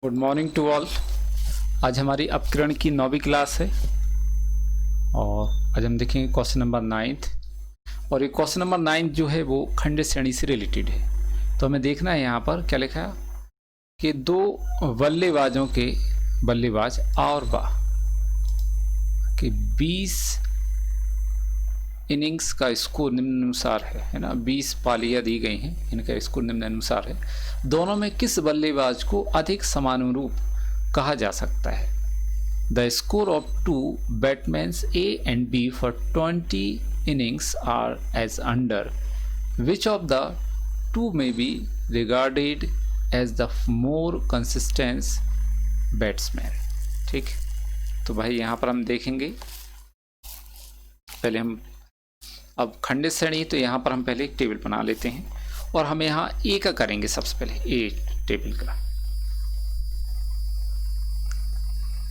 Good morning to all. आज हमारी अपकरण की 9वीं क्लास है और आज हम देखेंगे क्वेश्चन नंबर 9th। और ये क्वेश्चन नंबर 9 जो है वो खंड श्रेणी से रिलेटेड है। तो हमें देखना है यहाँ पर क्या लिखा है कि दो बल्लेबाजों के बल्लेबाज आ और बा के 20 इनिंग्स का स्कोर निम्नानुसार है ना। 20 पालियां दी गई हैं, इनका स्कोर निम्नानुसार है। दोनों में किस बल्लेबाज को अधिक समानुरूप कहा जा सकता है? The score of two batsman A and B for 20 innings are as under which of the two may be regarded as the more consistence batsman. ठीक, तो भाई यहाँ पर हम देखेंगे, पहले हम अब खंडित श्रेणी, तो यहाँ पर हम पहले एक टेबल बना लेते हैं और हम यहाँ ए का करेंगे। सबसे पहले ए टेबल का,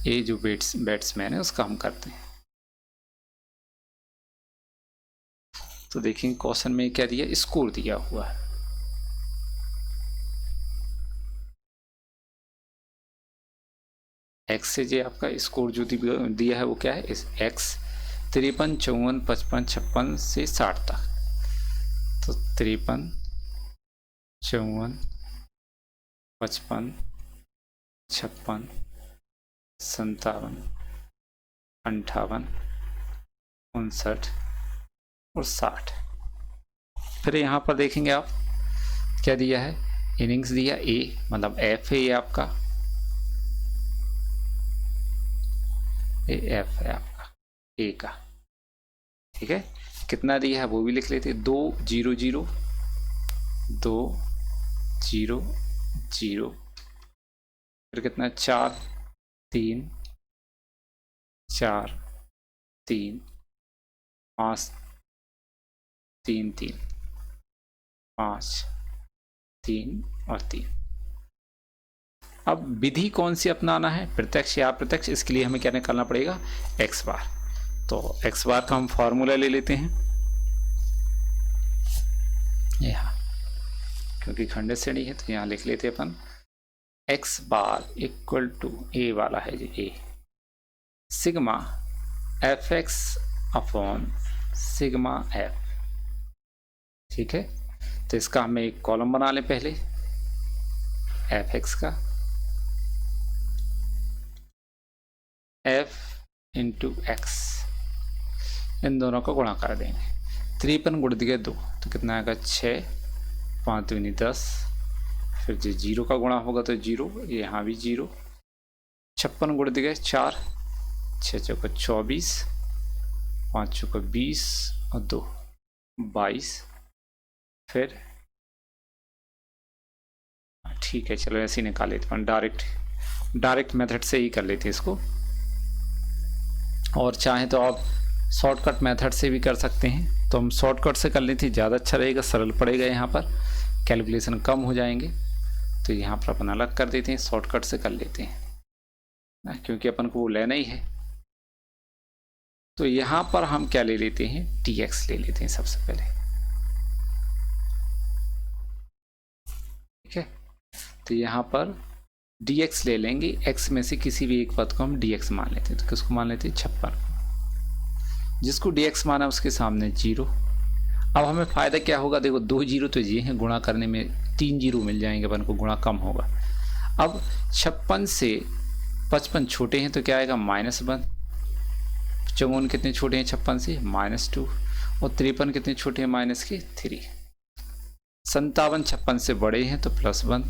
ए जो बैट्समैन है उसका हम करते हैं। तो देखेंगे क्वेश्चन में क्या दिया, स्कोर दिया हुआ है। एक्स से जो आपका स्कोर जो दिया है वो क्या है, एक्स 53, 54, 55, 56 से 60 तक। तो 53, 54, 55, 56, 57, 58, 59 और 60। फिर यहाँ पर देखेंगे आप क्या दिया है, इनिंग्स दिया ए, मतलब एफ है ये आपका, एफ है आपका ए का। ठीक है, कितना दिया है वो भी लिख लेते हैं, 2 0 0 2 0 0, फिर कितना 4 3 4 3 5 3 3 5 3 और 3। अब विधि कौन सी अपनाना है, प्रत्यक्ष या अप्रत्यक्ष? इसके लिए हमें क्या निकालना पड़ेगा, एक्स बार। तो एक्स बार का हम फॉर्मूला ले लेते हैं यहाँ, क्योंकि खंडित श्रेणी है तो यहाँ लिख लेते हैं अपन X bar equal to A वाला है जी, A sigma F X upon sigma F. ठीक है, तो इसका हमें एक कॉलम बना लें पहले, एफ एक्स का एफ इंटू एक्स, इन दोनों का गुणा कर देंगे। 53 गुण दिए 2 तो कितना आएगा 6, 5 दूनी 10, फिर जो 0 का गुणा होगा तो 0, यहाँ भी 0। 56 गुण दिए 4, 6 चौका 24, 5 चौका 20 और 2 22। फिर ठीक है, चलो ऐसे ही निकाल लेते हैं, डायरेक्ट मेथड से ही कर लेते हैं इसको। और चाहें तो आप शॉर्टकट मेथड से भी कर सकते हैं, तो हम शॉर्टकट से कर लेते हैं, ज़्यादा अच्छा रहेगा, सरल पड़ेगा, यहाँ पर कैलकुलेशन कम हो जाएंगे। तो यहाँ पर अपन अलग कर देते हैं, शॉर्टकट से कर लेते हैं क्योंकि अपन को वो लेना ही है। तो यहाँ पर हम क्या ले लेते हैं, dx ले लेते हैं सबसे पहले। ठीक है, तो यहाँ पर dx ले लेंगे, x में से किसी भी एक पद को हम dx मान लेते हैं। तो किसको मान लेते हैं, 56, जिसको dx माना उसके सामने 0। अब हमें फायदा क्या होगा, देखो 2 0 तो ये हैं, गुणा करने में 3 0 मिल जाएंगे अपन को, गुणा कम होगा। अब 56 से 55 छोटे हैं तो क्या आएगा, -1। 54 कितने छोटे हैं 56 से, -2। और 53 कितने छोटे हैं, -3। 57 56 से बड़े हैं तो +1।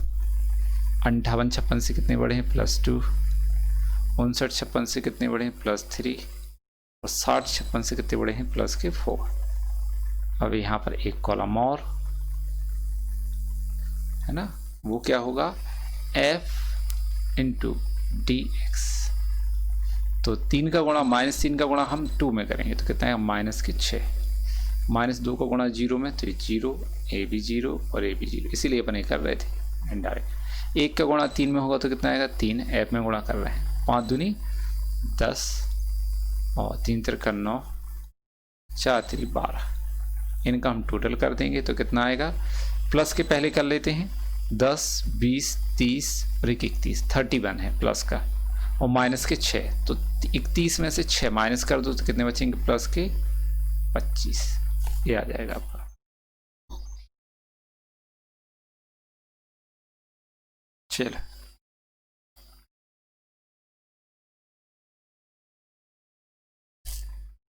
58 56 से कितने बड़े हैं, +2। 59 56 से कितने बड़े हैं, +3। और 60 56 से कितने बड़े हैं, +4। अब यहाँ पर एक कॉलम और है ना, वो क्या होगा, f इंटू dx। तो 3 का गुणा -3 का गुणा हम 2 में करेंगे तो कितना है, -6। -2 का गुणा 0 में तो ये 0, ए भी 0 और ए भी 0, इसीलिए अपन ये कर रहे थे इनडायरेक्ट। 1 का गुणा 3 में होगा तो कितना आएगा, 3, एफ में गुणा कर रहे हैं। 5 दूनी 10 और 3 तिरका 9, 4 3 12, इनका हम टोटल कर देंगे तो कितना आएगा, प्लस के पहले कर लेते हैं 10, 20, 30 और 31, 31 है प्लस का, और माइनस के 6, तो 31 में से 6 माइनस कर दो तो कितने बचेंगे, प्लस के 25, ये आ जाएगा आपका। चलो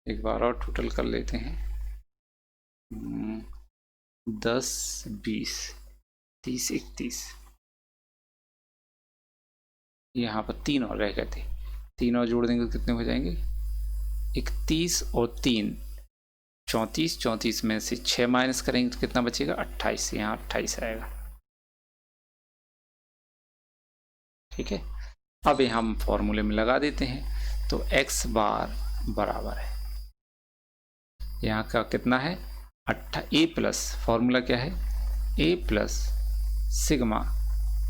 एक बार और टोटल कर लेते हैं। 10, 20, 30, 31, यहाँ पर 3 और रह गए थे, 3 और जोड़ देंगे तो कितने हो जाएंगे, 31 और 3 34, 34 में से 6 माइनस करेंगे तो कितना बचेगा, 28, यहाँ 28 आएगा। ठीक है, अब यहाँ हम फॉर्मूले में लगा देते हैं, तो x बार बराबर है, यहाँ का कितना है, a प्लस, फॉर्मूला क्या है, a plus sigma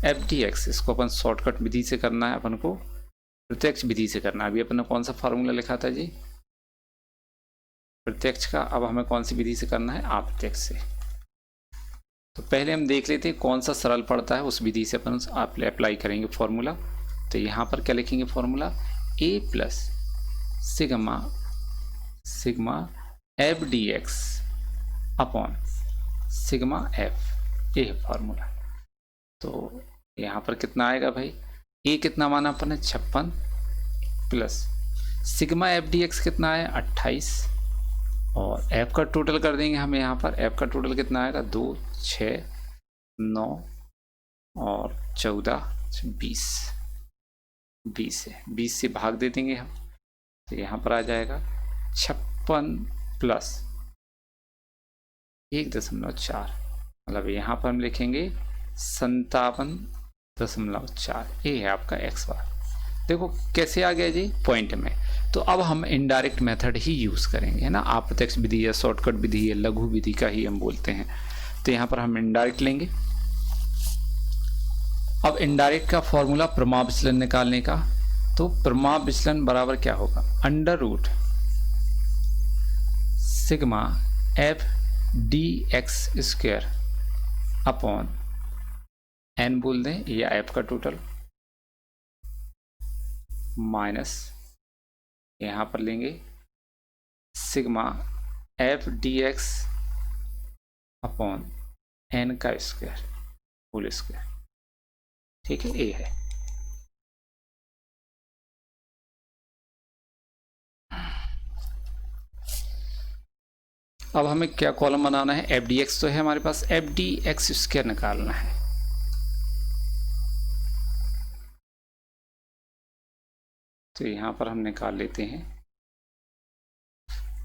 F D x, इसको अपन शॉर्टकट विधि से करना है, अपन को प्रत्यक्ष विधि से करना है। अभी अपन ने कौन सा फॉर्मूला लिखा था जी, प्रत्यक्ष का, अब हमें कौन सी विधि से करना है, अप्रत्यक्ष से। तो पहले हम देख लेते हैं कौन सा सरल पड़ता है, उस विधि से अपन अप्लाई करेंगे फॉर्मूला। तो यहाँ पर क्या लिखेंगे formula, a plus sigma sigma F D X upon sigma F, ये है फॉर्मूला। तो यहाँ पर कितना आएगा भाई, a कितना माना अपन ने 56 plus sigma F D x कितना है 28, और f का टोटल कर देंगे हम, यहाँ पर f का टोटल कितना आएगा 2, 6, 9 और 14, 20, 20 है, 20 से भाग दे देंगे हम, तो यहाँ पर आ जाएगा 56 प्लस 1.4, मतलब यहाँ पर हम लिखेंगे 57.4, ये है आपका x बार। देखो कैसे आ गया जी, पॉइंट में। तो अब हम इनडायरेक्ट मेथड ही यूज करेंगे, है ना, अप्रत्यक्ष विधि या शॉर्टकट विधि या लघु विधि का ही हम बोलते हैं। तो यहाँ पर हम इनडायरेक्ट लेंगे। अब इनडायरेक्ट का फॉर्मूला प्रमाण विचलन निकालने का, तो प्रमाण विचलन बराबर क्या होगा, under root sigma F D X square upon N बोल दें, या एफ का टोटल, माइनस यहाँ पर लेंगे sigma F D X upon N का स्क्वायर होल स्क्वायर। ठीक है, ये है। अब हमें क्या कॉलम बनाना है, एफ डी एक्स तो है हमारे पास, एफ डी एक्स स्क्वायर निकालना है। तो यहाँ पर हम निकाल लेते हैं,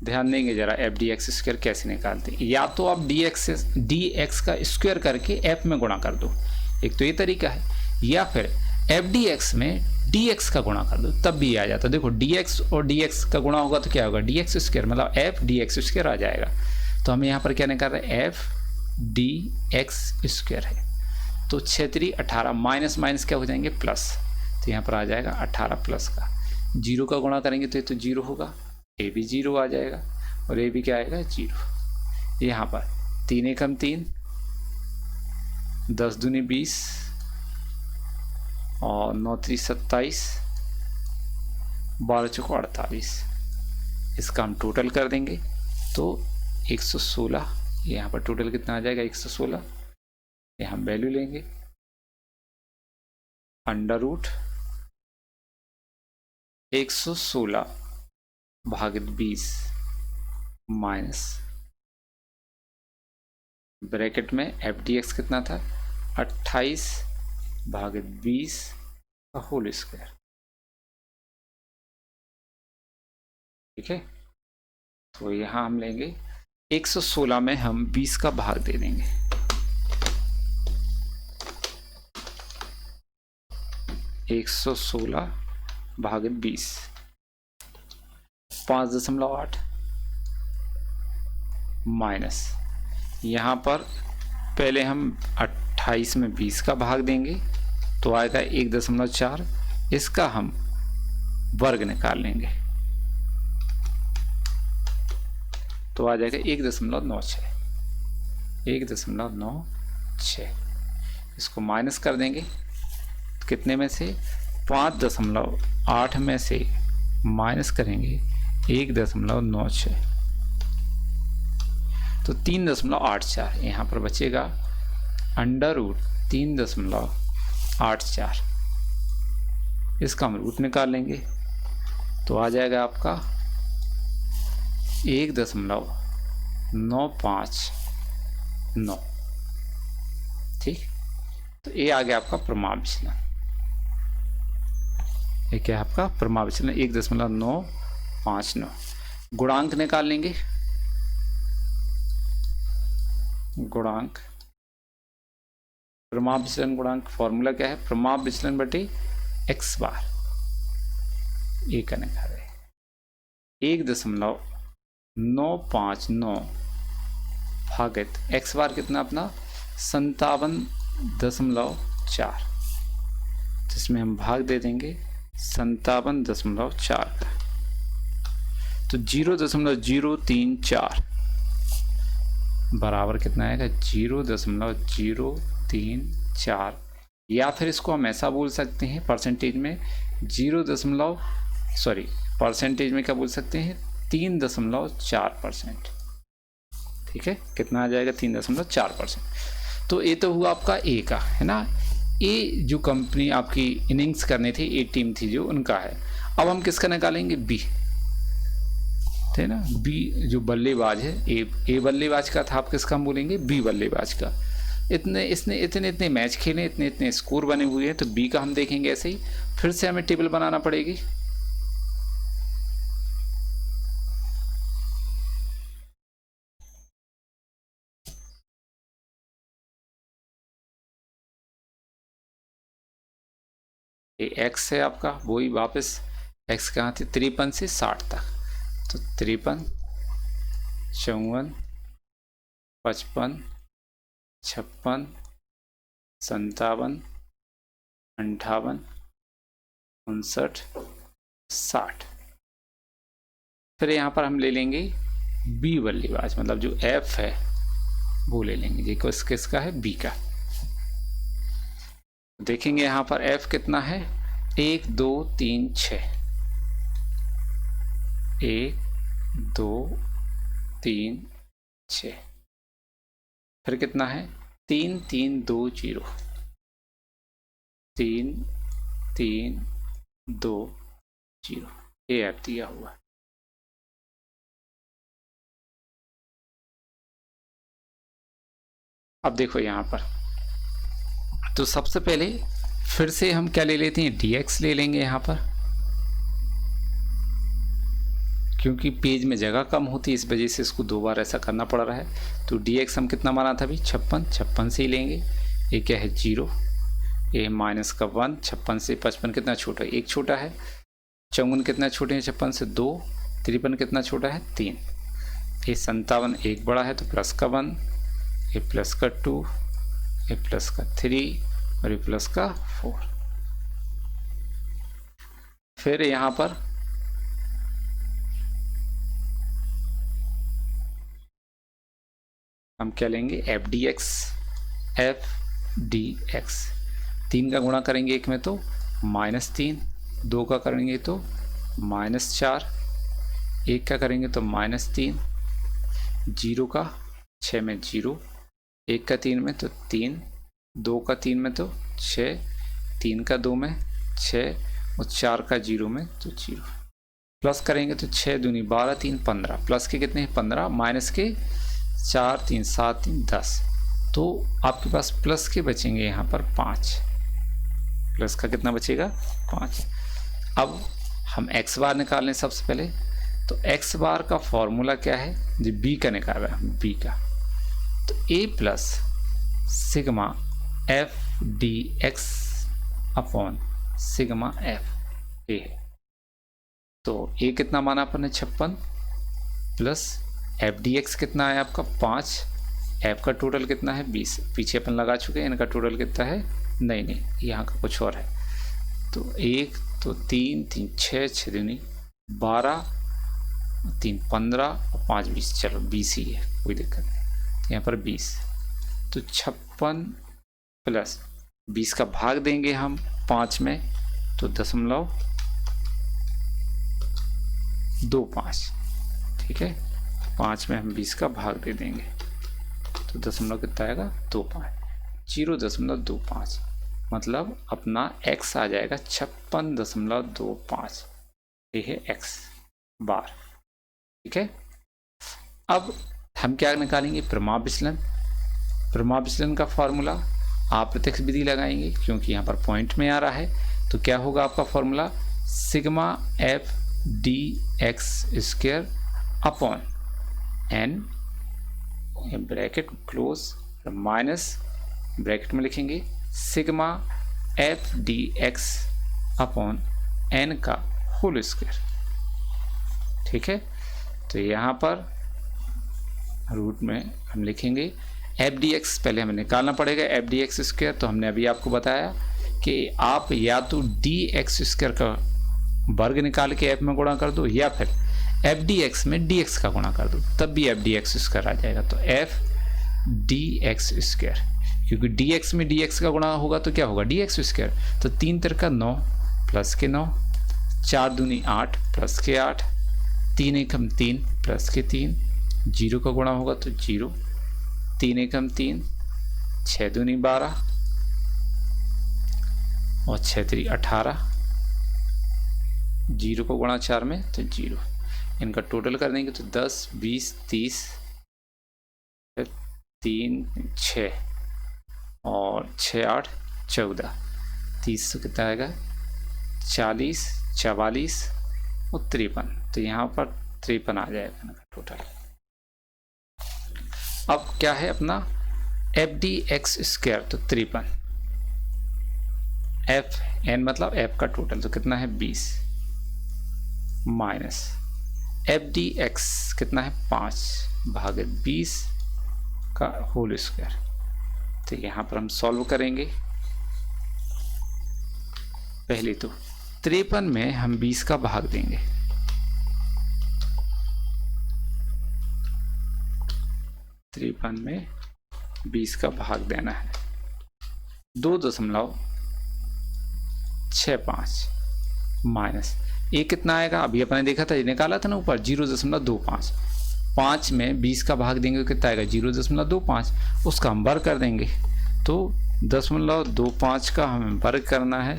ध्यान देंगे जरा एफ डी एक्स स्क्वायर कैसे निकालते हैं। या तो आप डी एक्स का स्क्वायर करके एफ में गुणा कर दो, एक तो ये तरीका है, या फिर एफ डी एक्स में डी एक्स का गुणा कर दो, तब भी आ जाता है। देखो डी एक्स और डी एक्स का गुणा होगा तो क्या होगा, डी एक्स स्क्वायर, मतलब एफ डी एक्स स्क्वायर आ जाएगा। तो हम यहाँ पर क्या निकाल रहे हैं, एफ डी एक्स स्क्वायर है, तो 6×3 18, माइनस माइनस क्या हो जाएंगे, प्लस, तो यहाँ पर आ जाएगा 18 प्लस का, 0 का गुणा करेंगे तो ये तो 0 होगा, ए भी 0 आ जाएगा, और ए भी क्या आएगा 0। यहाँ पर 3 एकम 3, 10 दूनी 20 और 9 3 27, 12 चौको 48, इसका हम टोटल कर देंगे तो 116, यहाँ पर टोटल कितना आ जाएगा 116, यहाँ वैल्यू लेंगे अंडर रूट 116 भागित 20 माइनस ब्रैकेट में एफ डी एक्स कितना था 28 भागित 20 का होल स्क्वायर। ठीक है, तो यहाँ हम लेंगे 116 में हम 20 का भाग दे देंगे, 116 भागित 20 5.8 माइनस, यहाँ पर पहले हम 28 में 20 का भाग देंगे तो आएगा 1.4, इसका हम वर्ग निकाल लेंगे तो आ जाएगा 1.96, 1.96। इसको माइनस कर देंगे, तो कितने में से 5.8 में से माइनस करेंगे 1.96, तो 3.84 यहाँ पर बचेगा। अंडर रूट 3.84, इसका हम रूट निकाल लेंगे तो आ जाएगा आपका 1.959। ठीक, तो ये आ गया आपका प्रमाण विचलन। ये क्या है आपका प्रमाण विचलन 1.959। गुणांक निकाल लेंगे। गुणांक, प्रमाण विचलन गुणांक फॉर्मूला क्या है, प्रमाण विचलन बटे एक्स बार। ये का निकाल रहे 1.959 भागित एक्स बार कितना अपना 57.4, जिसमें हम भाग दे देंगे 57.4 का, तो 0.034 बराबर कितना आएगा 0.034, या फिर इसको हम ऐसा बोल सकते हैं परसेंटेज में परसेंटेज में क्या बोल सकते हैं 3.4%। ठीक है, कितना आ जाएगा 3.4%। तो ये तो हुआ आपका ए का, है ना। ए जो कंपनी आपकी इनिंग्स करनी थी, ए टीम थी जो, उनका है। अब हम किसका निकालेंगे, बी, थे ना, बी जो बल्लेबाज है, ए बल्लेबाज का था, आप किसका हम बोलेंगे, बी बल्लेबाज का। इसने इतने मैच खेले, इतने स्कोर बने हुए हैं, तो बी का हम देखेंगे। ऐसे ही फिर से हमें टेबल बनाना पड़ेगी। ये एक्स है आपका, वही वापस एक्स कहाँ थे, 53 से 60 तक, तो 53, 54, 55, 56, 57, 58, 59, 60। फिर यहाँ पर हम ले लेंगे बी बल्लेबाज, मतलब जो एफ है वो ले लेंगे, ये किसका है, बी का। देखेंगे यहाँ पर एफ कितना है, 1 2 3 6, 1 2 3 6, फिर कितना है 3 3 2 0, 3 3 2 0, ये एफ दिया हुआ। अब देखो यहाँ पर, तो सबसे पहले फिर से हम क्या ले लेते हैं, dx ले लेंगे यहाँ पर, क्योंकि पेज में जगह कम होती है, इस वजह से इसको 2 बार ऐसा करना पड़ रहा है। तो dx हम कितना माना था अभी, 56 से ही लेंगे। ये क्या है 0, ये माइनस का 1, 56 से 55 कितना छोटा है, 1 छोटा है। 54 कितना छोटे हैं 56 से, 2। 53 कितना छोटा है, 3। ये 57 1 बड़ा है, तो प्लस का 1, ये प्लस का 2, ये प्लस का 3 और ये प्लस का 4। फिर यहाँ पर हम क्या लेंगे, एफ डी एक्स। 3 का गुणा करेंगे 1 में तो -3, 2 का करेंगे तो -4, 1 का करेंगे तो -3, 0 का 6 में 0, 1 का 3 में तो 3, 2 का 3 में तो 6, 3 का 2 में 6 और 4 का 0 में तो 0। प्लस करेंगे तो 6 दूनी 12, 3 15, प्लस के कितने हैं 15, माइनस के 4 3 7 3 10, तो आपके पास प्लस के बचेंगे यहाँ पर 5। प्लस का कितना बचेगा 5। अब हम एक्स बार निकाल लें सबसे पहले। तो एक्स बार का फॉर्मूला क्या है, जो बी का निकाल रहा है, बी का, तो A plus sigma F D X upon sigma F A है। तो ए कितना माना अपन ने 56, प्लस एफ डी एक्स कितना है आपका 5, एफ का टोटल कितना है 20, पीछे अपन लगा चुके हैं, इनका टोटल कितना है, नहीं यहाँ का कुछ और है। तो 1 तो 3 3 6 6 दूनी 12, 3 15 और 5 20, चलो 20 ही है, कोई दिक्कत नहीं, यहाँ पर 20। तो 56 प्लस 20 का भाग देंगे हम 5 में तो 0.25, ठीक है। 5 में हम 20 का भाग दे देंगे तो दशमलव कितना आएगा 25, 0.25, मतलब अपना x आ जाएगा 56.25, ये है x बार, ठीक है। अब हम क्या निकालेंगे, प्रमाप विचलन। प्रमाप विचलन का फॉर्मूला आप प्रत्यक्ष विधि लगाएंगे क्योंकि यहाँ पर पॉइंट में आ रहा है, तो क्या होगा आपका formula, sigma F D X square upon N, bracket close, minus bracket में लिखेंगे sigma F D X upon N का होल स्क्वायर, ठीक है। तो यहाँ पर रूट में हम लिखेंगे एफ डी एक्स, पहले हमें निकालना पड़ेगा एफ डी एक्स स्क्वायर, तो हमने अभी आपको बताया कि आप या तो डी एक्स स्क्वायर का वर्ग निकाल के एफ में गुणा कर दो या फिर एफ डी एक्स में डी एक्स का गुणा कर दो, तब भी एफ डी एक्स स्क्वायर आ जाएगा। तो एफ डी एक्स स्क्वायर, क्योंकि डी एक्स में डी एक्स का गुणा होगा तो क्या होगा डी एक्स स्क्वायर, तो 3 तिरका 9 प्लस के 9, 4 दूनी 8 प्लस के 8, 3 एकम 3 प्लस के 3, 0 का गुणा होगा तो 0, 3 एकम 3, 6 दूनी 12 और 6 3 18, 0 को गुणा 4 में तो 0, इनका टोटल कर देंगे तो 10 20 30, 3 6 और 6 8 14, 30 तो कितना आएगा 40 44 और 53, तो यहाँ पर 53 आ जाएगा इनका टोटल। अब क्या है अपना एफ डी एक्स स्क्वायर, तो 53, एफ एन मतलब एफ का टोटल तो कितना है 20, माइनस एफ डी एक्स कितना है 5 भागे 20 का होल स्क्वायर। तो यहाँ पर हम सॉल्व करेंगे, पहले तो 53 में हम 20 का भाग देंगे, में 20 का भाग देना है 2.65 माइनस ये कितना आएगा, अभी अपने देखा था, निकाला था ना ऊपर 0.25, 5 में 20 का भाग देंगे तो कितना आएगा 0.25, उसका हम वर्ग कर देंगे तो 0.25 का हमें वर्ग करना है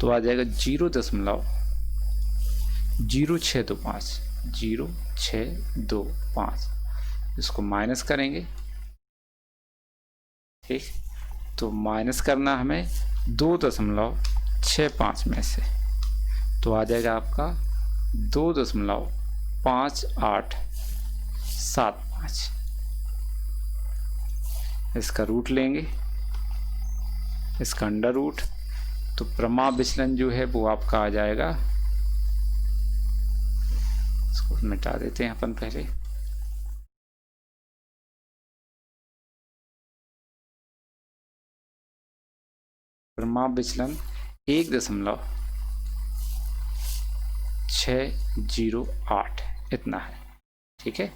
तो आ जाएगा 0.0625, 0.625, इसको माइनस करेंगे, ठीक। तो माइनस करना हमें 2.65 में से, तो आ जाएगा आपका 2.5875, इसका रूट लेंगे, इसका अंडर रूट, तो प्रमाप विचलन जो है वो आपका आ जाएगा, इसको मिटा देते हैं अपन पहले, प्रमाप विचलन 1.608 इतना है, ठीक है।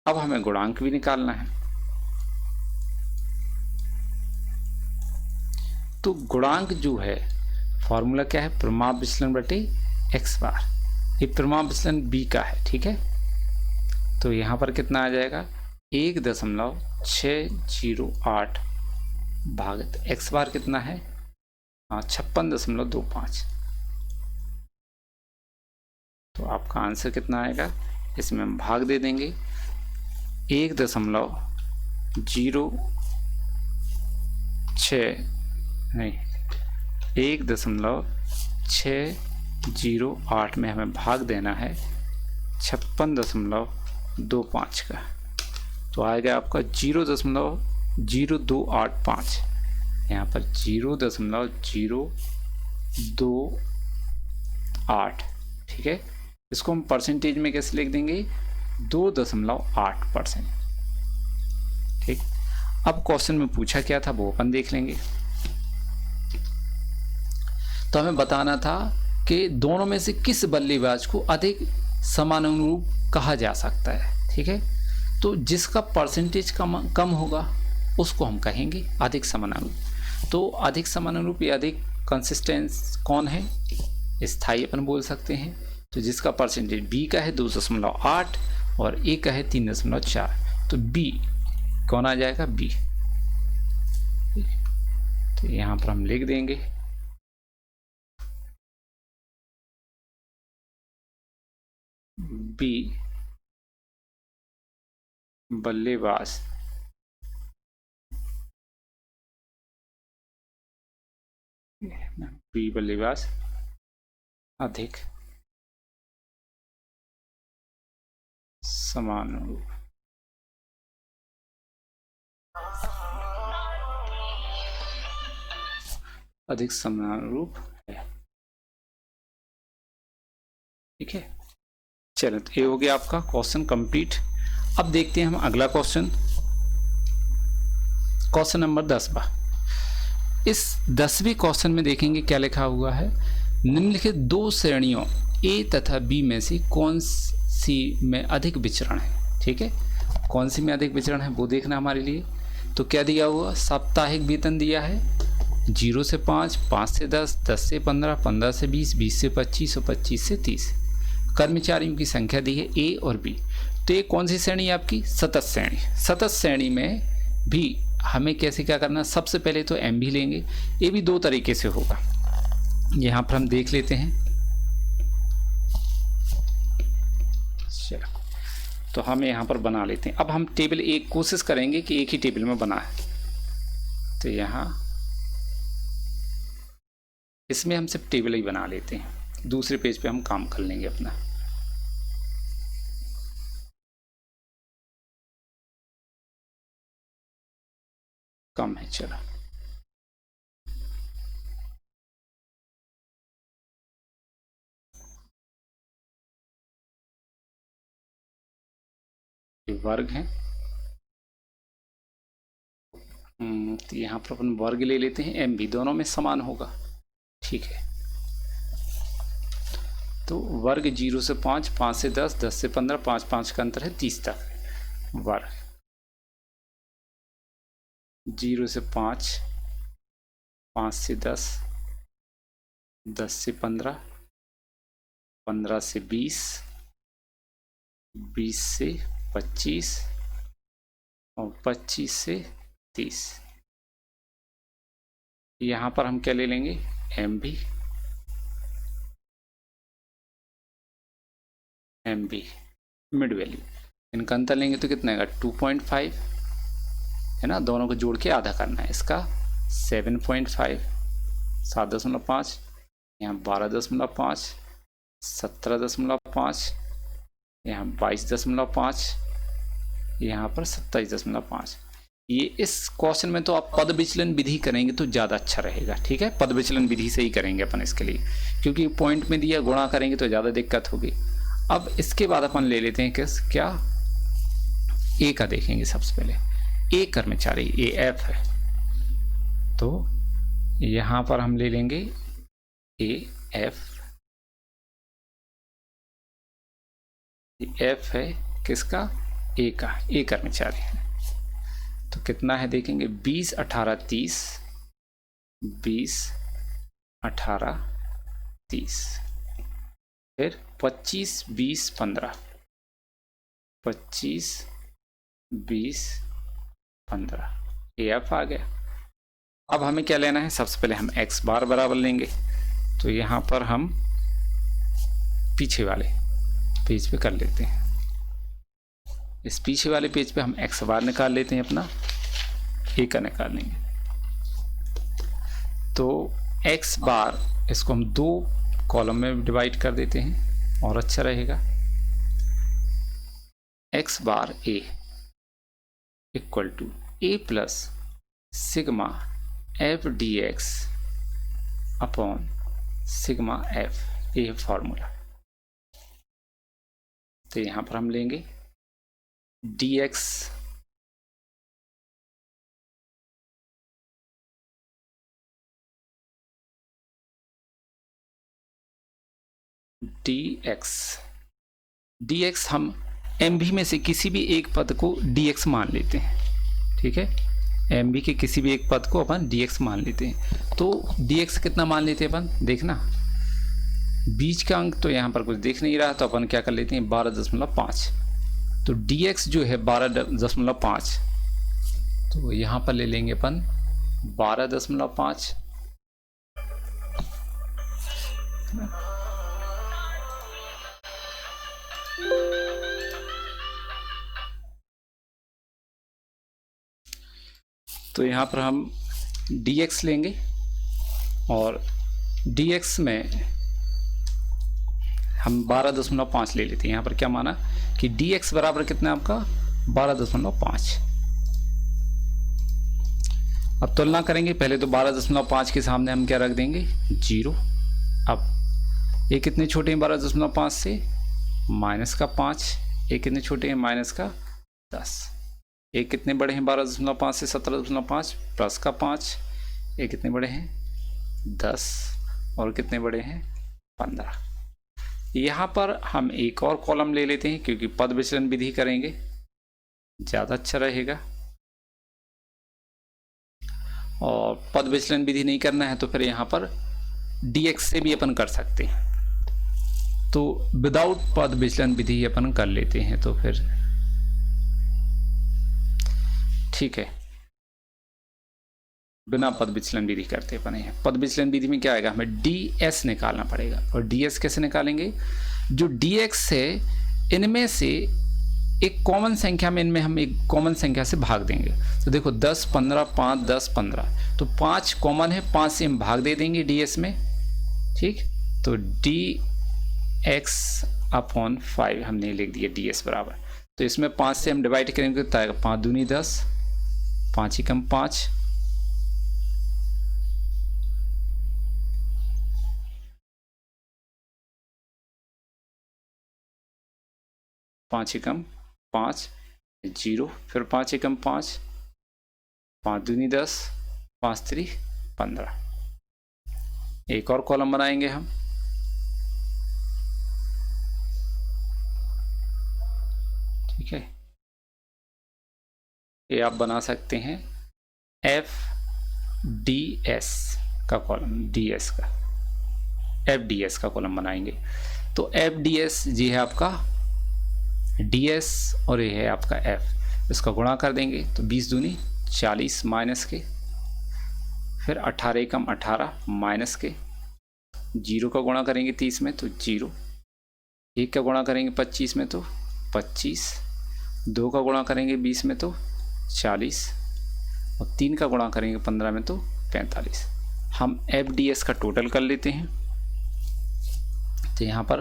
अब हमें गुणांक भी निकालना है, तो गुणांक जो है फॉर्मूला क्या है, प्रमाप विचलन बटे एक्स बार, ये प्रमाप विचलन बी का है, ठीक है। तो यहाँ पर कितना आ जाएगा 1.608 भागित एक्स बार कितना है 56.25, तो आपका आंसर कितना आएगा, इसमें हम भाग दे देंगे 1.608 में हमें भाग देना है 56.25 का, तो आएगा आपका 0.0285, यहाँ पर 0.028, ठीक है। इसको हम परसेंटेज में कैसे लिख देंगे 2.8%, ठीक। अब क्वेश्चन में पूछा क्या था वो अपन देख लेंगे। तो हमें बताना था कि दोनों में से किस बल्लेबाज को अधिक समानुरूप कहा जा सकता है, ठीक है। तो जिसका परसेंटेज कम होगा उसको हम कहेंगे अधिक समानानुरूप। तो अधिक समानानुरूप या अधिक कंसिस्टेंस कौन है? स्थायी अपन बोल सकते हैं। तो जिसका परसेंटेज बी का है 2.8 और ए का है 3.4, तो बी कौन आ जाएगा? बी। तो यहाँ पर हम लिख देंगे बी बल्लेबाज अधिक समानुरूप। अधिक समानुरूप है। ठीक है, चलो तो ये हो गया आपका क्वेश्चन कंप्लीट। अब देखते हैं हम अगला क्वेश्चन, क्वेश्चन नंबर 10। इस 10वें क्वेश्चन में देखेंगे क्या लिखा हुआ है। निम्नलिखित दो श्रेणियों ए तथा बी में से कौन सी में अधिक विचरण है? ठीक है, कौन सी में अधिक विचरण है वो देखना हमारे लिए। तो क्या दिया हुआ? साप्ताहिक वेतन दिया है 0 से 5, 5 से 10, 10 से 15, 15 से 20, 20 से 25 और 25 से 30। कर्मचारियों की संख्या दी है ए और बी। तो ये कौन सी श्रेणी है आपकी? सतत श्रेणी। सतत श्रेणी में भी हमें कैसे क्या करना? सबसे पहले तो एम भी लेंगे। ये भी दो तरीके से होगा, यहाँ पर हम देख लेते हैं। चलो, तो हम यहाँ पर बना लेते हैं। अब हम टेबल एक कोशिश करेंगे कि एक ही टेबल में बना है। तो यहाँ इसमें हम सिर्फ टेबल ही बना लेते हैं, दूसरे पेज पे हम काम कर लेंगे अपना। कम है, चलो वर्ग है। तो यहाँ पर अपन वर्ग ले लेते हैं, एम भी दोनों में समान होगा। ठीक है, तो वर्ग 0 से 5, 5 से 10, 10 से 15, 5 5 का अंतर है 30 तक। वर्ग 0 से 5, 5 से 10, 10 से 15, 15 से 20, 20 से 25 और 25 से 30। यहाँ पर हम क्या ले लेंगे? एम भी मिड वैल्यू। इनका अंतर लेंगे तो कितना आएगा? 2.5 है ना, दोनों को जोड़ के आधा करना है। इसका 7.5, 7.5, यहाँ 12.5, 17.5, यहाँ 22.5, यहाँ पर 27.5। ये इस क्वेश्चन में तो आप पद विचलन विधि करेंगे तो ज़्यादा अच्छा रहेगा। ठीक है, पद विचलन विधि से ही करेंगे अपन इसके लिए, क्योंकि पॉइंट में दिया गुणा करेंगे तो ज़्यादा दिक्कत होगी। अब इसके बाद अपन ले लेते हैं क्या ए का देखेंगे सबसे पहले। ए कर्मचारी, ए एफ है, तो यहाँ पर हम ले लेंगे ए एफ। एफ है किसका? ए का, ए कर्मचारी है। तो कितना है देखेंगे? 20, 18, 30, 20, 18, 30, फिर 25, 20, 15, 25, 20, 15, ए एफ आ गया। अब हमें क्या लेना है? सबसे पहले हम एक्स बार बराबर लेंगे। तो यहाँ पर हम पीछे वाले पेज पे कर लेते हैं। इस पीछे वाले पेज पे हम एक्स बार निकाल लेते हैं, अपना ए का निकाल लेंगे। तो एक्स बार इसको हम दो कॉलम में डिवाइड कर देते हैं और अच्छा रहेगा। X bar A equal to A plus sigma F D X upon sigma F, a formula. तो यहाँ पर हम लेंगे dx dx हम एम भी में से किसी भी एक पद को dx मान लेते हैं। ठीक है, एम बी के किसी भी एक पद को अपन डी एक्स मान लेते हैं। तो डी एक्स कितना मान लेते हैं अपन, देखना बीच का अंक तो यहाँ पर कुछ दिख नहीं रहा, तो अपन क्या कर लेते हैं 12.5। तो डी एक्स जो है 12.5, तो यहाँ पर ले लेंगे अपन 12.5। तो यहाँ पर हम dx लेंगे और dx में हम 12.5 ले लेते हैं। यहाँ पर क्या माना कि dx बराबर कितना है आपका 12.5। अब तुलना करेंगे, पहले तो 12.5 के सामने हम क्या रख देंगे 0। अब ये कितने छोटे हैं 12.5 से, माइनस का 5। ये कितने छोटे हैं माइनस का 10। ये कितने बड़े हैं 12.5 से 17.5, प्लस का 5। ये कितने बड़े हैं 10 और कितने बड़े हैं 15। यहाँ पर हम एक और कॉलम ले लेते हैं क्योंकि पद विचलन विधि करेंगे ज़्यादा अच्छा रहेगा। और पद विचलन विधि नहीं करना है तो फिर यहाँ पर dx से भी अपन कर सकते हैं। तो विदाउट पद विचलन विधि अपन कर लेते हैं, तो फिर ठीक है, बिना पद विचलन विधि करते अपन हैं। पद विचलन विधि में क्या आएगा, हमें ds निकालना पड़ेगा। और ds कैसे निकालेंगे, जो dx है इनमें से एक कॉमन संख्या में, इनमें हम एक कॉमन संख्या से भाग देंगे। तो देखो 10 15 5 10 15, तो 5 कॉमन है, 5 से हम भाग दे देंगे ds में। ठीक, तो dx अपॉन 5 हमने लिख दिया ds बराबर। तो इसमें 5 से हम डिवाइड करेंगे तो आएगा 5 दूनी 10, 5 एकम 5, 5 एकम 5 0, फिर 5 एकम 5, 5 दूनी 10, 5 3 15। एक और कॉलम बनाएंगे हम। ठीक है, ये आप बना सकते हैं एफ डी एस का कॉलम, ds का एफ डी एस का कॉलम बनाएंगे। तो एफ डी एस जी है आपका ds और ये है आपका f, इसका गुणा कर देंगे तो 20 दूनी 40 माइनस के, फिर 18 एकम 18 माइनस के, 0 का गुणा करेंगे 30 में तो 0, 1 का गुणा करेंगे 25 में तो 25, 2 का गुणा करेंगे 20 में तो 40 और 3 का गुणा करेंगे 15 में तो 45। हम FDS का टोटल कर लेते हैं। तो यहाँ पर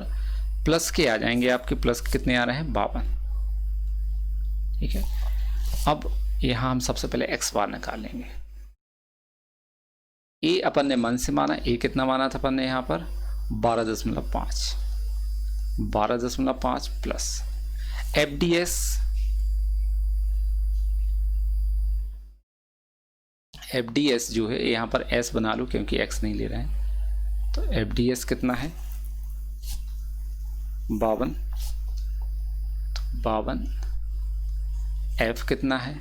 प्लस के आ जाएंगे आपके, प्लस कितने आ रहे हैं 52। ठीक है, अब यहाँ हम सबसे पहले x बार निकाल लेंगे। ए अपन ने मन से माना, ए कितना माना था अपन ने यहाँ पर 12.5, 12.5 प्लस FDS, FDS जो है यहाँ पर s बना लो क्योंकि x नहीं ले रहे हैं। तो FDS कितना है 52, तो 52, f कितना है,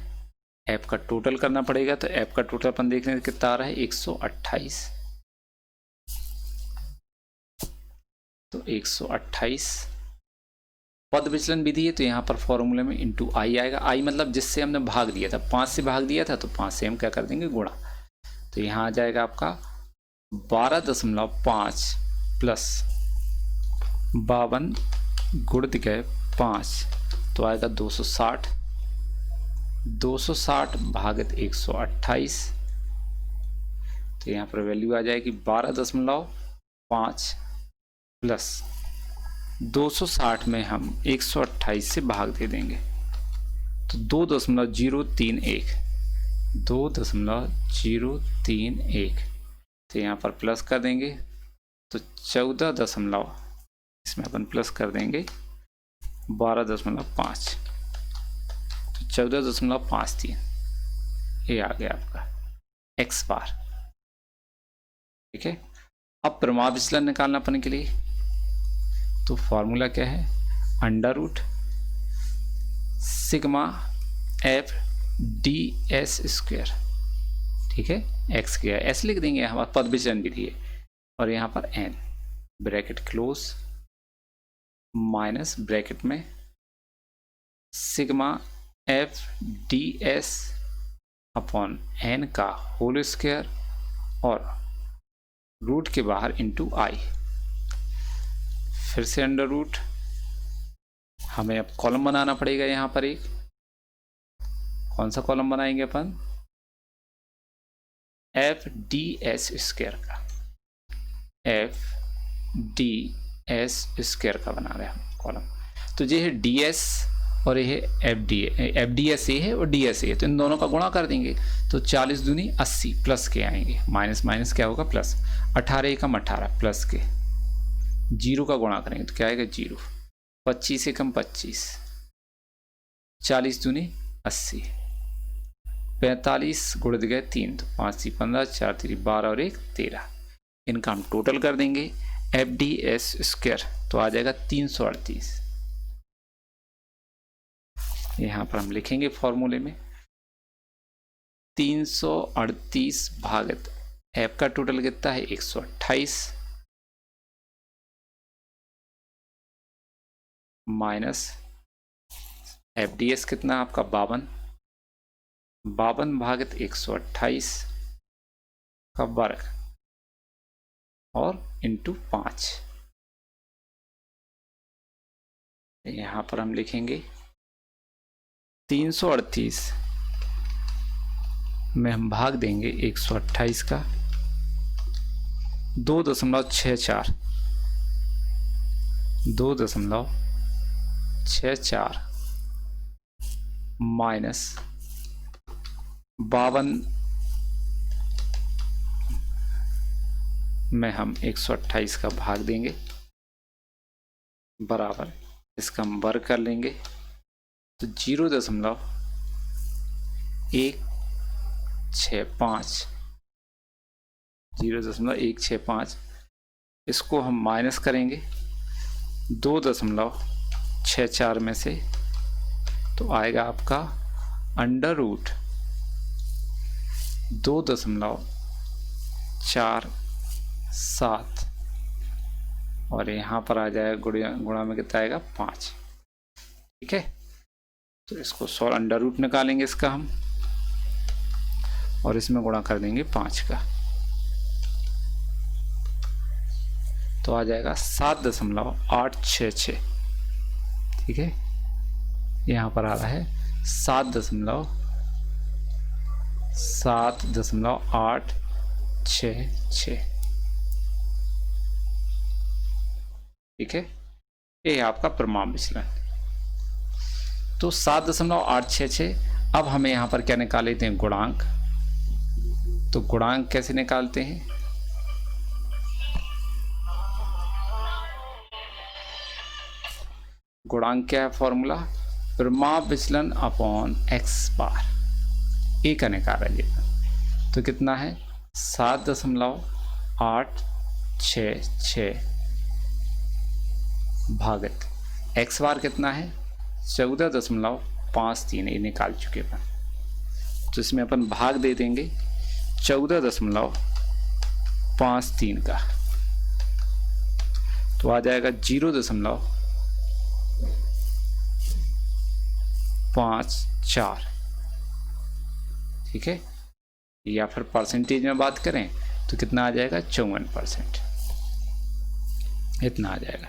f का टोटल करना पड़ेगा। तो f का टोटल अपन देख रहे हैं कितना आ रहा है 128, तो 128 पद विचलन विधि है। तो यहाँ पर फॉर्मूले में इंटू आई आएगा, आई मतलब जिससे हमने भाग दिया था, 5 से भाग दिया था तो 5 से हम क्या कर देंगे गुणा। तो यहाँ आ जाएगा आपका 12.5 प्लस 52 गुणित के 5, तो आएगा 260, 260 भागित 128। तो यहाँ पर वैल्यू आ जाएगी 12.5 प्लस 260 में हम 128 से भाग दे देंगे तो 2.031, 2.031। तो यहाँ पर प्लस कर देंगे तो 14 इसमें अपन प्लस कर देंगे 12.5, तो 14.53 ये आ गया आपका x बार। ठीक है, अब प्रमाण विचलन निकालना अपन के लिए, तो फॉर्मूला क्या है, under root sigma F ds², ठीक है, x क्या है, s लिख देंगे, हमारा पद विचलन विधि है, और यहाँ पर n, bracket close, minus bracket में sigma f ds upon n का होल स्क्वायर और रूट के बाहर इंटू i, फिर से अंडर रूट, हमें अब कॉलम बनाना पड़ेगा। यहाँ पर एक कौन सा कॉलम बनाएंगे अपन, एफ डी एस स्क्वायर का, एफ डी एस स्क्वायर का बना रहे हैं हम कॉलम। तो ये है डी एस और ये है एफ डी एस ए है और डी एस ए है, तो इन दोनों का गुणा कर देंगे, तो 40 दूनी 80 प्लस के आएंगे, माइनस माइनस क्या होगा प्लस, 18 एकम 18 प्लस के, जीरो का गुणा करेंगे तो क्या आएगा 0, 25 एकम 25, 40 दूनी 80, 45 गुणित गए 3, तो 5 × 15, 4 × 12 और 1 13, इनका हम टोटल कर देंगे एफ डी एस स्क्वायर, तो आ जाएगा 338। यहाँ पर हम लिखेंगे फॉर्मूले में 338 भागित एफ का टोटल कितना है 128 माइनस एफ डी एस कितना आपका 52 भागित 128 का वर्ग और इंटू 5। यहाँ पर हम लिखेंगे 338 में हम भाग देंगे 128 का 2.64 माइनस 52 में हम 128 का भाग देंगे बराबर, इसका हम वर्ग कर लेंगे तो 0.165 इसको हम माइनस करेंगे 2.64 में से, तो आएगा आपका अंडर रूट 2.47 और यहाँ पर आ जाएगा गुणा में कितना आएगा 5, ठीक है। तो इसको सॉल्व, अंडर रूट निकालेंगे इसका हम और इसमें गुणा कर देंगे 5 का, तो आ जाएगा 7.866, ठीक है। यहाँ पर आ रहा है 7.866, ठीक है। ये आपका परिमाण विचलन, तो 7.866। अब हमें यहाँ पर क्या निकाल लेते हैं गुणांक, तो गुणांक कैसे निकालते हैं, गुणांक क्या है फॉर्मूला, परिमाण विचलन अपॉन एक्स बार, ए का निकाला जाएगा, तो कितना है 7.866 भागित एक्स बार कितना है 14.53, ये निकाल चुके हैं, तो इसमें अपन भाग दे देंगे 14.53 का, तो आ जाएगा 0.54, ठीक है। या फिर परसेंटेज में बात करें तो कितना आ जाएगा 54%, इतना आ जाएगा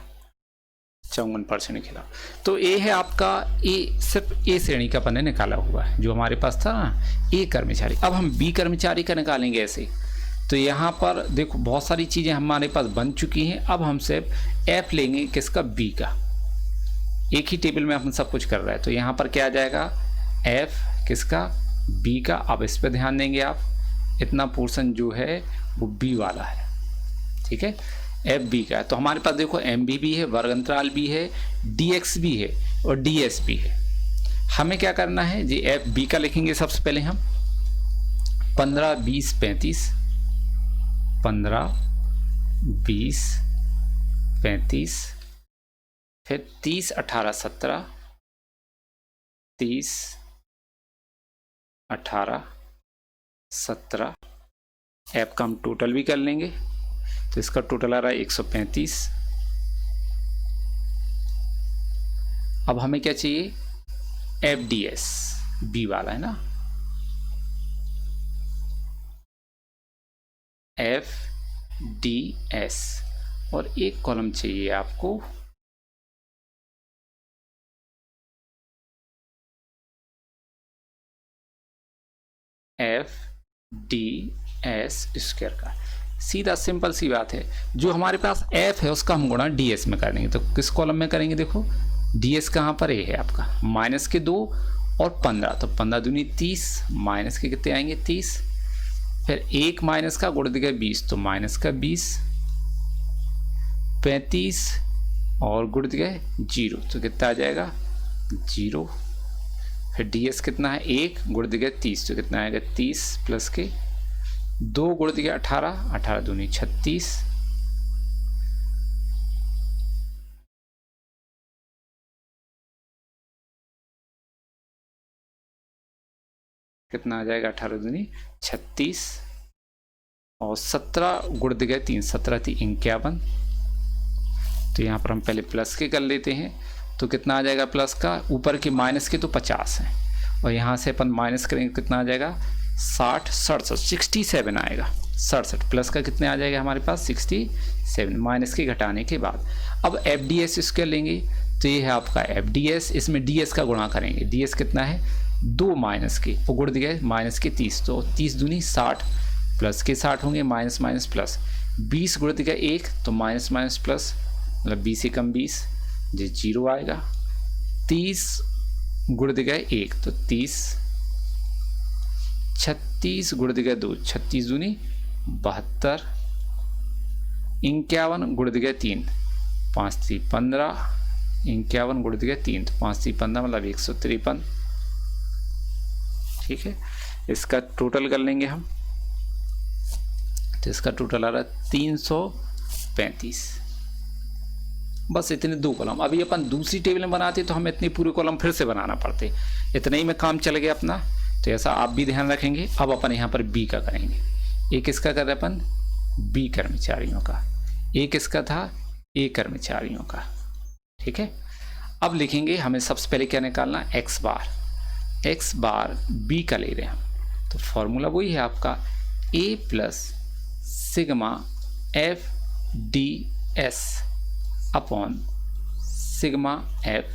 54% के खिलाफ। तो ए है आपका, ए सिर्फ ए श्रेणी का अपन ने निकाला हुआ है जो हमारे पास था ना, ए कर्मचारी। अब हम बी कर्मचारी का निकालेंगे ऐसे, तो यहाँ पर देखो बहुत सारी चीज़ें हमारे पास बन चुकी हैं, अब हम सिर्फ एफ लेंगे किसका, बी का, एक ही टेबल में हम सब कुछ कर रहे हैं, तो यहाँ पर क्या आ जाएगा एफ किसका, बी का। अब इस पर ध्यान देंगे आप, इतना पोर्शन जो है वो बी वाला है, ठीक है, एफ बी का है। तो हमारे पास देखो एम बी भी है, वर्ग अंतराल भी है, डी एक्स भी है और डी एस भी है। हमें क्या करना है जी, एफ बी का लिखेंगे सबसे पहले हम 15 20 35, 15 20 35, फिर 30 18 17, 30 18, 17, एफ का हम टोटल भी कर लेंगे तो इसका टोटल आ रहा है 135। अब हमें क्या चाहिए, एफ डी एस, बी वाला है ना, एफ डी एस, और एक कॉलम चाहिए आपको एफ डी एस स्क्वायर का। सीधा सिंपल सी बात है, जो हमारे पास एफ है उसका हम गुणा डी एस में कर देंगे। तो किस कॉलम में करेंगे, देखो डी एस कहाँ पर, ए है आपका, माइनस के 2 और 15, तो 15 दूनी 30, माइनस के कितने आएंगे 30, फिर एक माइनस का गुण दिया 20, तो माइनस का 20, 35 और गुण दिया 0, तो कितना आ जाएगा 0। फिर डी एस कितना है, 1 गुण दिया 30, तो कितना आएगा 30 प्लस के 2 गुण दिया 18, 18 दूनी 36, कितना आ जाएगा 18 दूनी 36, और 17 गुण दिया 3, 17 थी 51, तो यहाँ पर हम पहले प्लस के कर लेते हैं, तो कितना आ जाएगा प्लस का, ऊपर के माइनस के तो 50 है, और यहाँ से अपन माइनस करेंगे कितना आ जाएगा 60, 67, 67 आएगा, 67 प्लस का कितने आ जाएगा हमारे पास 67, माइनस के घटाने के बाद। अब एफ डी एस स्क्वायर लेंगे, तो ये है आपका एफ डी एस, इसमें डी एस का गुणा करेंगे, डी एस कितना है 2 माइनस के, वो गुण दिया है माइनस के 30, तो 30 दूनी 60, प्लस के 60 होंगे, माइनस माइनस प्लस, 20 गुण दिया 1, तो माइनस माइनस प्लस, मतलब 20 एकम 20, जो 0 आएगा, 30 गुण दिया 1, तो 30, 36 गुण दिया 2, 36 दूनी 72, 51 गुण दिया 3, 5 3 15, 51 गुण दिया 3, तो 5 3 15 मतलब 153। ठीक है, इसका टोटल कर लेंगे हम, तो इसका टोटल आ रहा है 335। बस इतने 2 कॉलम। अभी अपन दूसरी टेबल में बनाते तो हमें इतने पूरे कॉलम फिर से बनाना पड़ते, इतने ही में काम चल गया अपना, तो ऐसा आप भी ध्यान रखेंगे। अब अपन यहाँ पर बी का करेंगे, एक इसका कर रहे अपन बी कर्मचारियों का, एक इसका था ए कर्मचारियों का। ठीक है, अब लिखेंगे, हमें सबसे पहले क्या निकालना, एक्स बार बी का ले रहे हैं हम, तो फॉर्मूला वही है आपका A plus sigma F D S upon sigma F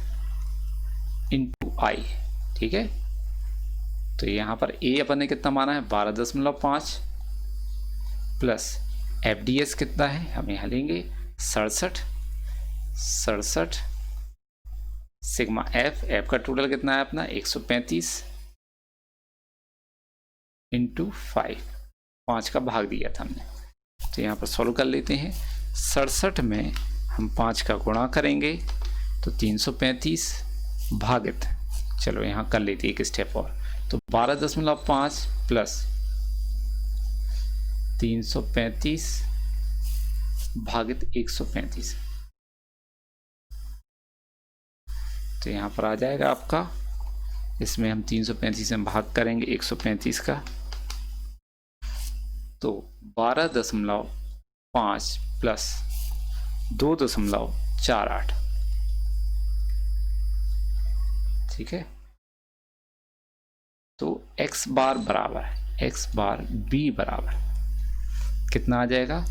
into I. ठीक है, तो यहाँ पर ए अपन ने कितना माना है 12.5 प्लस एफ डी एस कितना है, हम यहाँ लेंगे 67 सिग्मा एफ का टोटल कितना है अपना 135 इंटू 5 का भाग दिया था हमने, तो यहाँ पर सॉल्व कर लेते हैं। 67 में हम 5 का गुणा करेंगे तो 335 भागित, चलो यहाँ कर लेते एक स्टेप और, तो 12.5 प्लस 335 भागित 135, तो यहाँ पर आ जाएगा आपका, इसमें हम 335 में भाग करेंगे 135 का, तो 12.5 प्लस 2.48। ठीक है, तो एक्स बार बी बराबर कितना आ जाएगा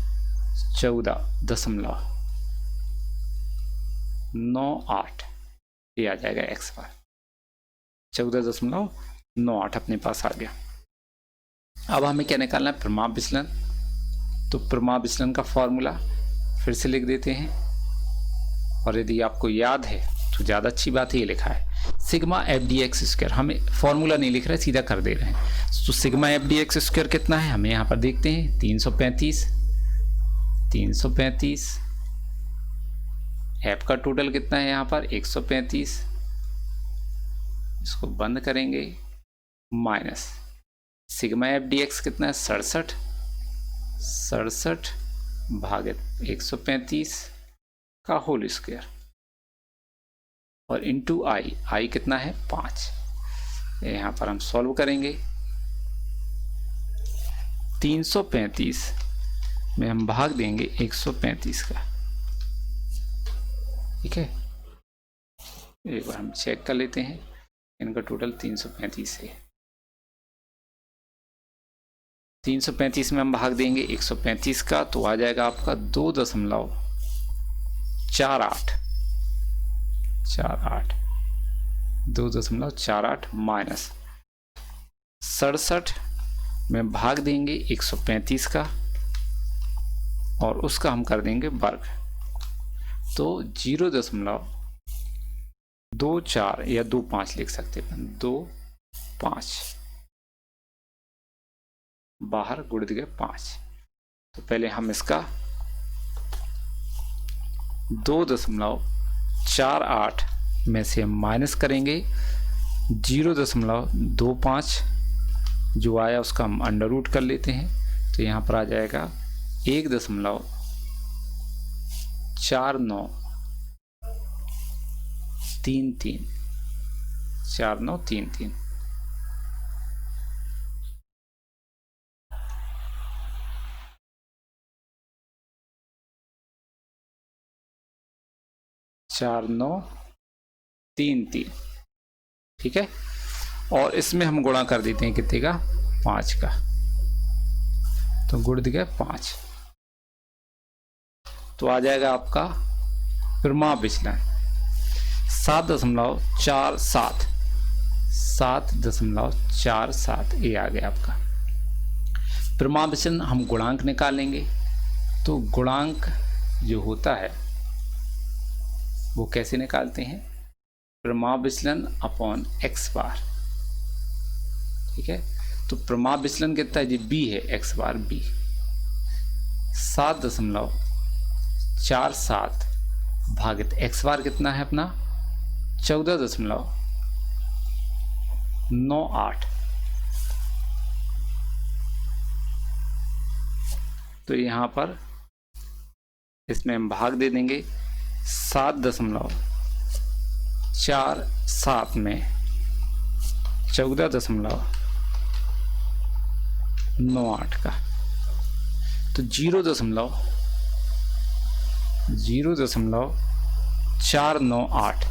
14.98, ये आ जाएगा एक्स बार 14.98 अपने पास आ गया। अब हमें क्या निकालना है, प्रमाप विचलन, तो प्रमाप विचलन का फॉर्मूला फिर से लिख देते हैं, और यदि आपको याद है तो ज़्यादा अच्छी बात है, ये लिखा है sigma F D X square, हमें फॉर्मूला नहीं लिख रहे, सीधा कर दे रहे हैं। तो sigma F D X square कितना है, हमें यहाँ पर देखते हैं 335, एफ का टोटल कितना है यहाँ पर 135, इसको बंद करेंगे, minus sigma F D x कितना है 67 भागित 135 का होल स्क्वायर, और इंटू आई कितना है 5, यहाँ पर हम सॉल्व करेंगे 335 में हम भाग देंगे 135 का। ठीक है, एक बार हम चेक कर लेते हैं। इनका टोटल 335 है। 335 में हम भाग देंगे 135 का, तो आ जाएगा आपका 2.48 2.48 माइनस 67 में भाग देंगे 135 का, और उसका हम कर देंगे वर्ग, तो 0.24 या 25 लिख सकते हैं। 25 बाहर गुणित गए 5। तो पहले हम इसका 2.48 में से हम माइनस करेंगे 0.25, जो आया उसका हम अंडर रूट कर लेते हैं। तो यहाँ पर आ जाएगा 1.4933 4933। ठीक है, और इसमें हम गुणा कर देते हैं कितने का, 5 का, तो गुण दिया 5। तो आ जाएगा आपका परिमाप विचलन 7.47 ये आ गया आपका परिमाप विचलन। हम गुणांक निकालेंगे, तो गुणांक जो होता है वो कैसे निकालते हैं, परिमाप विचलन अपॉन x बार। ठीक है, तो परिमाप विचलन कितना है जी, b है, x बार b। 7.47 भागित x बार कितना है अपना 14.98। तो यहाँ पर इसमें हम भाग दे देंगे 7.47 में 14.98 का, तो 0.498।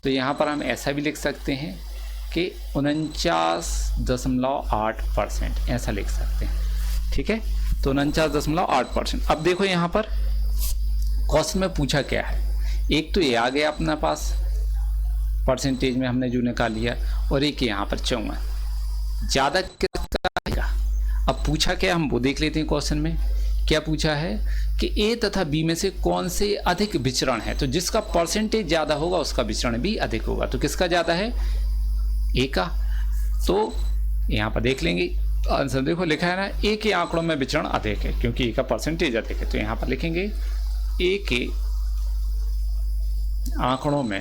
तो यहाँ पर हम ऐसा भी लिख सकते हैं कि 49.8% ऐसा लिख सकते हैं। ठीक है, तो 49.8%। अब देखो यहाँ पर क्वेश्चन में पूछा क्या है, एक तो ये आ गया अपना पास परसेंटेज में हमने जो निकाल लिया, और एक यहाँ पर 54, ज़्यादा किसका आएगा। अब पूछा क्या हम वो देख लेते हैं। क्वेश्चन में क्या पूछा है कि ए तथा बी में से कौन से अधिक विचरण है, तो जिसका परसेंटेज ज़्यादा होगा उसका विचरण भी अधिक होगा। तो किसका ज़्यादा है, ए का। तो यहाँ पर देख लेंगे आंसर, देखो लिखा है ना, ए के आंकड़ों में विचरण अधिक है, क्योंकि ए का परसेंटेज अधिक है। तो यहाँ पर लिखेंगे ए के आंकड़ों में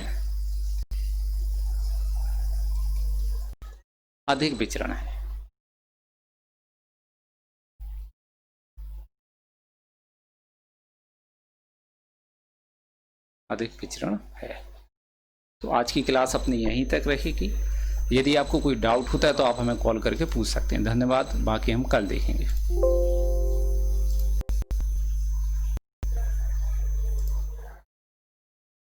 अधिक विचरण है। अधिक विचरण है। तो आज की क्लास अपनी यहीं तक रहेगी। यदि आपको कोई डाउट होता है तो आप हमें कॉल करके पूछ सकते हैं। धन्यवाद, बाकी हम कल देखेंगे।